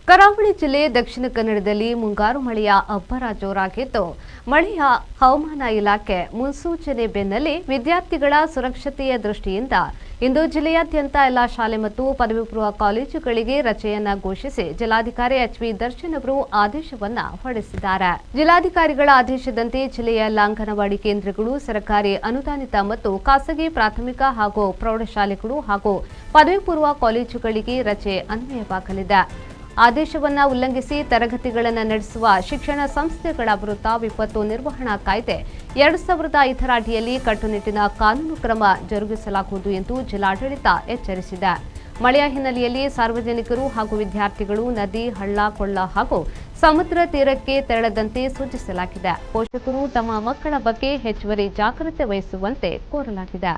ಕರಾವಳಿ ಜಿಲ್ಲೆ ದಕ್ಷಿಣ ಕನ್ನಡದಲ್ಲಿ ಮುಂಗಾರು ಮಳೆಯ ಅಬ್ಬರ ಜೋರಾಗಿದ್ದು, ಮಳೆಯ ಹವಾಮಾನ ಇಲಾಖೆ ಮುನ್ಸೂಚನೆ ಬೆನ್ನಲ್ಲೇ ವಿದ್ಯಾರ್ಥಿಗಳ ಸುರಕ್ಷತೆಯ ದೃಷ್ಟಿಯಿಂದ ಇಂದು ಜಿಲ್ಲೆಯಾದ್ಯಂತ ಎಲ್ಲ ಶಾಲೆ ಮತ್ತು ಪದವಿ ಪೂರ್ವ ಕಾಲೇಜುಗಳಿಗೆ ರಜೆಯನ್ನ ಘೋಷಿಸಿ ಜಿಲ್ಲಾಧಿಕಾರಿ ಎಚ್.ವಿ. ದರ್ಶನ್ ಅವರು ಆದೇಶವನ್ನ ಹೊರಡಿಸಿದ್ದಾರೆ. ಜಿಲ್ಲಾಧಿಕಾರಿಗಳ ಆದೇಶದಂತೆ ಜಿಲ್ಲೆಯ ಎಲ್ಲ ಅಂಗನವಾಡಿ ಕೇಂದ್ರಗಳು, ಸರ್ಕಾರಿ ಅನುದಾನಿತ ಮತ್ತು ಖಾಸಗಿ ಪ್ರಾಥಮಿಕ ಹಾಗೂ ಪ್ರೌಢಶಾಲೆಗಳು ಹಾಗೂ ಪದವಿ ಪೂರ್ವ ಕಾಲೇಜುಗಳಿಗೆ ರಜೆ ಅನ್ವಯವಾಗಲಿದೆ. ಆದೇಶವನ್ನು ಉಲ್ಲಂಘಿಸಿ ತರಗತಿಗಳನ್ನು ನಡೆಸುವ ಶಿಕ್ಷಣ ಸಂಸ್ಥೆಗಳ ವಿರುದ್ಧ ವಿಪತ್ತು ನಿರ್ವಹಣಾ ಕಾಯ್ದೆ 2005ರ ಅಡಿಯಲ್ಲಿ ಕಟ್ಟುನಿಟ್ಟಿನ ಕಾನೂನು ಕ್ರಮ ಜರುಗಿಸಲಾಗುವುದು ಎಂದು ಜಿಲ್ಲಾಡಳಿತ ಎಚ್ಚರಿಸಿದೆ. ಮಳೆಯ ಹಿನ್ನೆಲೆಯಲ್ಲಿ ಸಾರ್ವಜನಿಕರು ಹಾಗೂ ವಿದ್ಯಾರ್ಥಿಗಳು ನದಿ, ಹಳ್ಳ, ಕೊಳ್ಳ ಹಾಗೂ ಸಮುದ್ರ ತೀರಕ್ಕೆ ತೆರಳದಂತೆ ಸೂಚಿಸಲಾಗಿದೆ. ಪೋಷಕರು ತಮ್ಮ ಮಕ್ಕಳ ಬಗ್ಗೆ ಹೆಚ್ಚುವರಿ ಜಾಗ್ರತೆ ವಹಿಸುವಂತೆ ಕೋರಲಾಗಿದೆ.